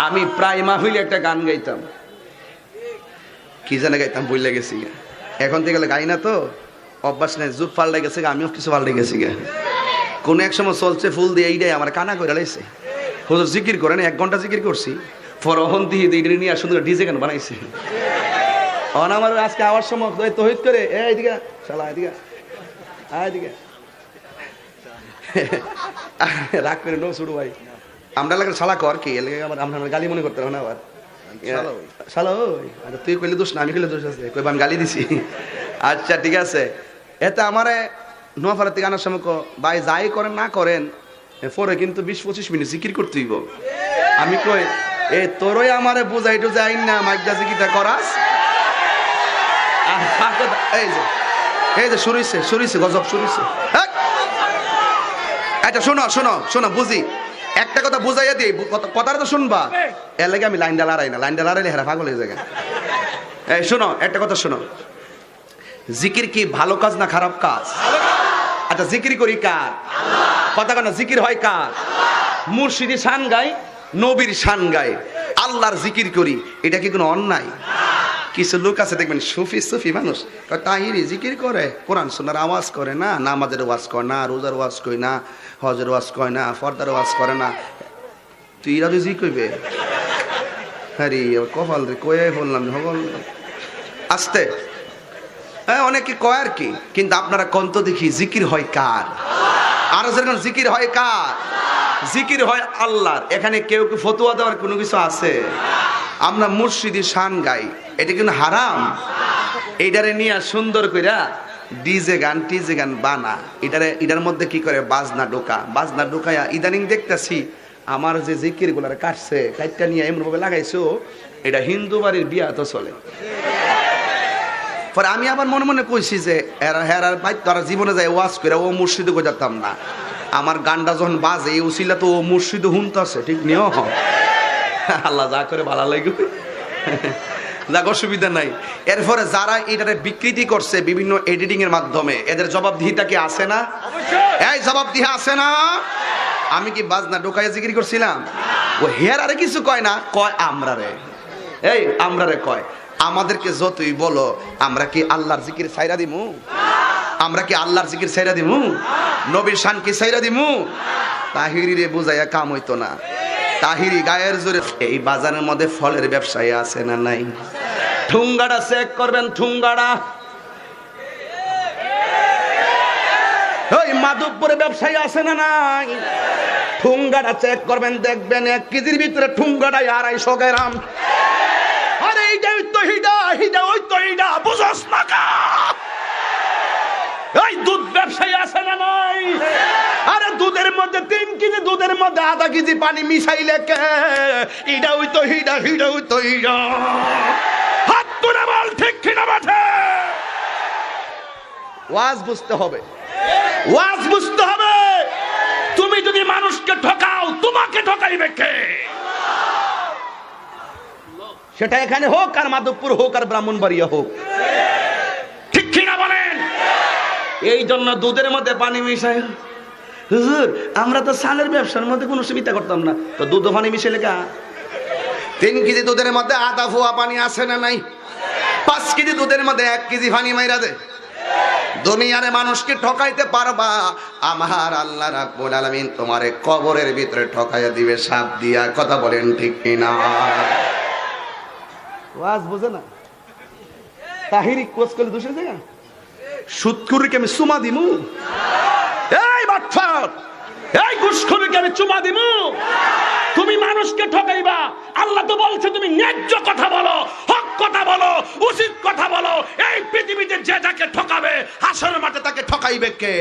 আমি প্রায় মাহফিলে একটা গান গাইতাম, কি জানে গাইতাম বইলে গেছি। এখন থেকে গেলে গাই না তো, অভ্যাস নেই, যুগ পাল্টে গেছে, আমিও কিছু পাল্টে গেছি। কোন এক সময় চলছে ফুল দিয়ে এইটাই আমার কানা করে লাইছে। হুজুর জিকির করেন, 1 ঘন্টা জিকির করছি, ফরহন দিয়ে নিয়ে সুন্দর ডিজে গান বানাইছে। আমার আজকে আওয়ার সময় তহিদ করে এইদিকে শালা, এদিকে এদিকে রাগ করে নো শুরু ভাই, আমরা লাগে শালা কর কি আবার আমরা গালি মনে করতে হবে না আবার শালা। ওই তুই কইলে দোষ না, আমি কইলে দোষ আছে, কইবা আমি গালি দিছি। আচ্ছা ঠিক আছে, এতে আমারে নোয়াপাড়া থেকে আনার সময় ভাই যাই করেন না করেন পরে কিন্তু 20-25 মিনিট জিকির করতে হইব। আমি কই এ তোরই আমারে বুঝাই টু যাই না মাইজা জিকিরটা করাস। এই যে শুরুইছে গজব শুরুইছে। আচ্ছা শোনো শোনো শোনো, বুঝি একটা কথা বুঝাইয়া দিই, কথাটা তো শুনবা। এর লাগে আমি লাইনটা লড়াই না, লাইনটা লড়াইলে হেরা পাগল হয়ে যায়। এই শোনো একটা কথা শোনো, জিকির কি ভালো কাজ না খারাপ কাজ? আচ্ছা জিকির করি কার? কথা কেন জিকির হয় কার? মুর্শিদি শান গাই, নবীর শান গাই, আল্লাহর জিকির করি, এটা কি কোনো অন্যায়? কিছু লোক আছে দেখবেন সুফি মানুষ, তাহিরি জিকির করে, কোরআন সুন্নাহর আওয়াজ করে না, নামাজের ওয়াজ করে না, রোজার ওয়াজ কই না, হজের ওয়াজ কয় না, ফর্দার ওয়াজ করে না। তুই ইরা জি কইবে হ্যাঁ কপাল রে কয়ে বললাম হবল আস্তে। হ্যাঁ অনেকে কয় আর কি, কিন্তু আপনারা কন্ত দেখি জিকির হয় কার? আরো যেরকম জিকির হয় কার? জিকির হয় আল্লাহর। এখানে কেউ কি ফতোয়া দেওয়ার কোনো কিছু আছে? আমরা মুর্শিদি শান গাই, এটা কিন্তু হারাম? এইটারে নিয়ে সুন্দর কইরা ডিজে গান টিজে গান বানা, এটার মধ্যে কি করে বাজনা ঢোকায়া ইদানিং দেখতেছি আমার যে জিকির গুলার কাটছে কাটটা নিয়ে এমন ভাবে লাগাইছো এটা হিন্দু বাড়ির বিয়া তো চলে। পরে আমি আবার মনে মনে কইছি যে হেরার ভাই তারা জীবনে যায় ওয়াজ করে ও মুর্শিদে কই যেতাম না, আমার গানটা যখন বাজে এই উসিলা তো ও মুর্শিদে হুনতাছে, ঠিক নিও আল্লাহ যা করে ভালো লাগে, যাক অসুবিধা নাই। এরপরে যারা এটারে বিকৃতি করছে বিভিন্ন এডিটিং এর মাধ্যমে, এদের জবাবদিহিতা কি আছে না? এই জবাবদিহি আছে না? আমি কি বাজনা ঢোকাইয়া জিকির করছিলাম? ও হেয়ার আরে কিছু কয় না, কয় আমরারে, এই আমরারে কয়। আমাদেরকে যতই বলো আমরা কি আল্লাহর জিকির ছাইরা দিমু? আমরা কি আল্লাহর জিকির ছাইরা দিমু? নবীর শান কি ছাইরা দিমু? তাহিরি রে বুঝাইয়া কাম হইতো না। তাহিরি গায়ের জোরে। এই বাজারের মধ্যে ফলের ব্যবসায়ী আছে না নাই? ঠুঙ্গাড়া চেক করবেন, ঠুঙ্গাড়া। ওই মাধবপুরে ব্যবসায়ী আছে না নাই? ঠুঙ্গাড়া চেক করবেন, দেখবেন 1 কেজির ভিতরে ঠুঙ্গাড়ায় 250 গ্রাম। আরে এইটাই তো হিডা ওই তো হিডা, বুঝছ না কা? এই দুধ ব্যবসায়ী আছে না নাই? আরে দুধের মধ্যে 3 কেজি দুধের মধ্যে 1/2 কেজি পানি মিশাইলে কে? এটা ওই তো হিডা ওই তো হিডা। হাত তুলে বল ঠিক কিনা মাঠে? ওয়াজ বুঝতে হবে, ওয়াজ বুঝতে হবে। তুমি যদি মানুষকে ঠকাও তোমাকে ঠকাইবে কে? সেটা এখানে হোক আর মাধবপুর হোক আর ব্রাহ্মণবাড়িয়া হোক, ঠিক কিনা বলেন? এই জন্য দুধের মধ্যে পানি মিশাই। হুজুর আমরা তো সালের ব্যবসার মধ্যে কোনো সুবিধা করতাম না, তো দুধ পানি মিশাইলে কা? 3 কেজি দুধের মধ্যে 1/2 ফোয়া পানি আছে না নাই? 5 কেজি দুধের মধ্যে 1 কেজি পানি মাইরা দে। দুনিয়ারে মানুষকে ঠকাইতে পারবা, আমার আল্লাহ রাব্বুল আলামিন তোমারে কবরের ভিতরে ঠকাইয়া দিবে সাপ দিয়া। কথা বলেন ঠিক কিনা? ওয়াজ বুঝে না? তাহিরি কোচ করলে দোষের জায়গা? সুদখুরকে আমি চুমা দিমু? এই বাটফার, এই ঘুষখোরকে আমি চুমা দিমু? তুমি মানুষকে ঠকাইবা, আল্লাহ তো বলছে তুমি ন্যায্য কথা বলো, হক কথা বলো, উচিত কথা বলো। এই পৃথিবীতে যে যাকে ঠকাবে হাসরের মাঠে তাকে ঠকাইবে কে?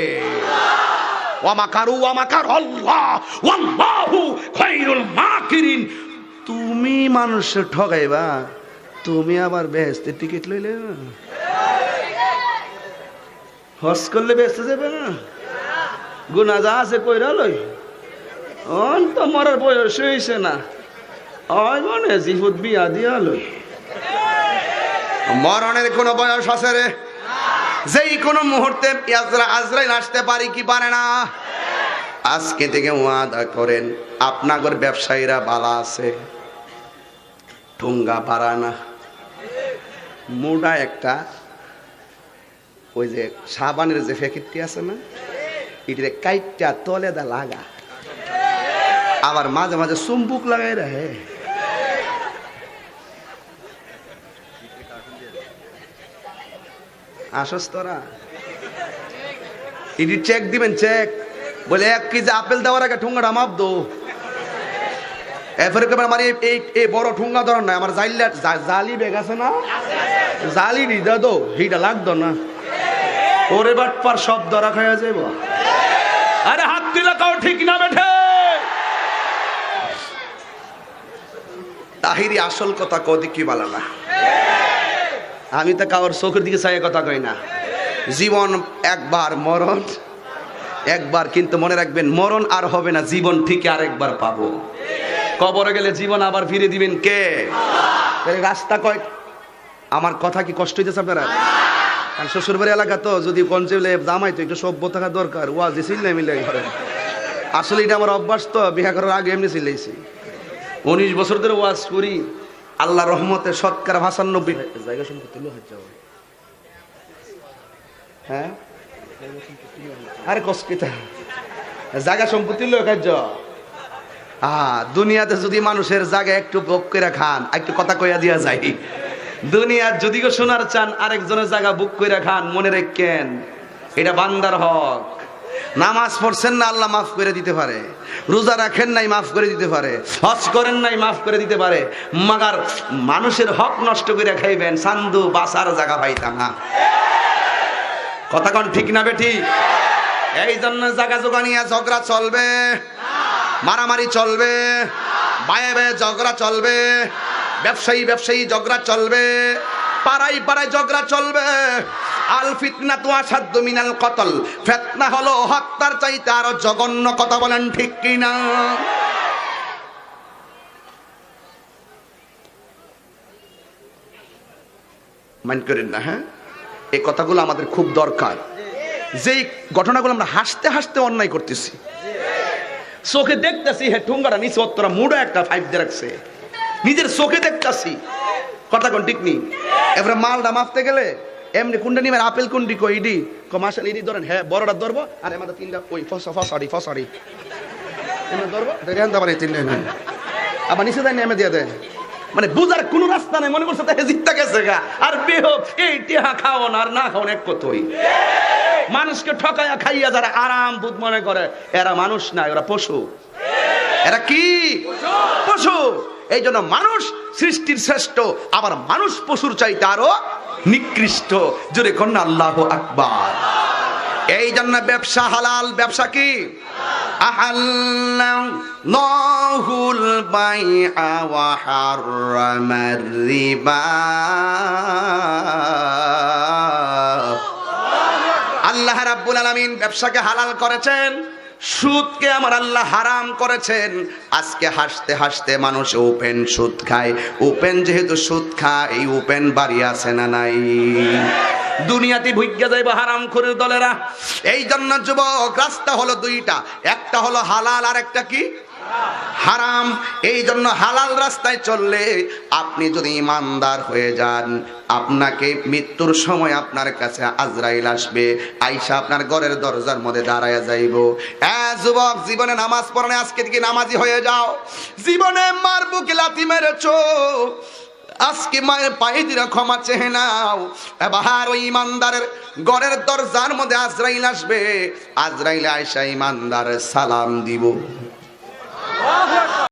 ওয়া মাকারু ওয়া মাকার আল্লাহ ওয়াল্লাহু খায়রুল মাকিরিন। তুমি মানুষকে ঠকাইবা, তুমি আবার বেহেশতের টিকিট লইলে না? হজ করলে বেহেশতে যাবে না? গুনাহ যা আছে কইরা লই, অন তো মরার বয়স হইছে না, ওই মনে জিহুদ বিয়া দিয়া লই। মরণের কোন বয়স আছে রে? যেই কোনো মুহূর্তে আজরাইল আসতে পারি কি পারে না? আজকে থেকে ওয়াদা করেন আপনাদের ব্যবসায়ীরা ভালো আছে, ঠুঙ্গা পারানা মোটা একটা ওই যে সাবানের যে প্যাকেটটি আছে না, এটিতে কাইটটা তলে দা লাগা, আবার মাঝে মাঝে চুম্বুক লাগাই রাখে। আসস তোরা এটি চেক দিবেন, চেক বলে 1 কেজি আপেল দেওয়ার আগে ঠুঙ্গাটা মাপ দো। এরপরে আমার এই বড় ঠুঙ্গা ধরার নাই, আমার জালি বেগ আছে না, জালি দিদা দো, হিটা লাগতো না। ওরে বাটপার সব ধরা খাইয়া যাইব। আরে হাত দিলে কাও ঠিক না বেঠে। তাহিরি আসল কথা কদি কি বলা না, আমি তো কারোর চোখের দিকে চাই কথা কই না। জীবন একবার, মরণ একবার, কিন্তু মনে রাখবেন মরণ আর হবে না, জীবন ঠিক আরেকবার পাবো। কবরে গেলে জীবন আবার ফিরে দিবেন কে? রাস্তা কয়, আমার কথা কি কষ্ট হইতেছে আপনারা? কারণ শ্বশুর বাড়ি এলাকা তো, যদি পঞ্চলে জামাই তো একটু সভ্য থাকা দরকার, ওয়াজ চিল্লাই মিলাই ঘরে। আসলে এটা আমার অভ্যাস তো, বিয়ে করার আগে এমনি চিল্লাইছি। 19 বছর ধরে ওয়াজ করি, আল্লাহ রহমতে শতকরা 95 জায়গা সম্পত্তি লো হচ্ছে। হ্যাঁ আরে কষ্টিতা জায়গা সম্পত্তি লো কাজ। দুনিয়াতে যদি মানুষের জায়গা একটু ভোগ করে খান, একটু কথা কইয়া দিয়া যায়, দুনিয়ার যদি কেউ শোনার চান আরেকজনের জায়গা বুক করে খান, মনে রাখেন এটা বান্দার হক। নামাজ পড়ছেন না, আল্লাহ মাফ করে দিতে পারে। রোজা রাখেন নাই, মাফ করে দিতে পারে। হজ করেন নাই, মাফ করে দিতে পারে। মাগার মানুষের হক নষ্ট করে খাইবেন, সান্দু বাসার জায়গা পাইতাম না। কথা কোন ঠিক না বেঠি? এই জন্য জায়গা জোগা নিয়ে ঝগড়া চলবে, মারামারি চলবে, বায়ে বায়ে ঝগড়া চলবে, ব্যবসায়ী ব্যবসায়ী ঝগড়া চলবে, পাড়ায় পাড়ায় ঝগড়া চলবে। আল ফিতনাতু আসাদ্দু মিনাল কতল, ফিতনা হলো হত্যার চাইতে আরো জঘন্য। কথা বলেন ঠিক কি না? মাইন্ড করেন না? হ্যাঁ, এই কথাগুলো আমাদের খুব দরকার। যেই ঘটনাগুলো আমরা হাসতে হাসতে অন্যায় করতেছি, চোখে দেখতেছি, হে ঠুঙ্গাটা নিচে অত্তরা মুড়া একটা 5 দিয়ে রাখছে, নিজের চোখে দেখতেছি। কথা কোন ঠিক নেই? এবারে মালটা মাপতে গেলে এমনি কোনটা নিবেন, আপেল কোনটি কই ইডি মাসাল ইডি ধরেন, হ্যাঁ বড়টা ধরবো, আর আমাদের 3টা ওই ফসারি এমনি ধরবো, দেখেন তো আবার এই 3টা নেই, আবার নিচে দেয় নেমে দিয়ে দেয়। মানে বুঝার কোন রাস্তা নেই, মনে করছে তাকে জিততে গেছে গা। আর বেহব এই টিহা খাওয়ান আর না খাওয়ান এক কতই। মানুষকে ঠকাইয়া খাইয়া যারা আরাম বুধ মনে করে, এরা মানুষ না, এরা পশু। এরা কি? পশু। এই জন্য মানুষ সৃষ্টির শ্রেষ্ঠ, আবার মানুষ পশুর চাইতে আরো নিকৃষ্ট। জোরে কন্যা আল্লাহু আকবার। এই জন্য ব্যবসা হালাল। ব্যবসা কি? আহাল্লাহুল বাইআ ওয়া হারামার রিবা। আল্লাহ রাব্বুল আলামিন ব্যবসাকে হালাল করেছেন, সুদকে আমার আল্লাহ হারাম করেছেন। আজকে হাসতে হাসতে মানুষ ওপেন সুদ খায়। ওপেন যেহেতু সুদ খায়, এই ওপেন বাড়ি আছে না নাই? দুনিয়াতে ভুইগা যাইব হারাম খোরের দলেরা। এই জন্য যুবক, রাস্তা হলো 2টা, একটা হলো হালাল আর একটা কি? হারাম। এই জন্য হালাল রাস্তায় চললে আপনি যদি ইমানদার হয়ে যান, আপনাকে মৃত্যুর সময় আপনার কাছে আজরাইল আসবে, আইসা আপনার ঘরের দরজার মধ্যে দাঁড়ায়া যাইব। যুবক, জীবনে নামাজ পড়ে আজকে থেকে নামাজি হয়ে যাও। জীবনে মার বুকে লাথি মেরেছো, আজকে মায়ের পায়ে দিয়ে ক্ষমা চেয়ে নাও। এবার ওই ইমানদারের ঘরের দরজার মধ্যে আজরাইল আসবে। আজরাইল আইসা ইমানদারের সালাম দিব।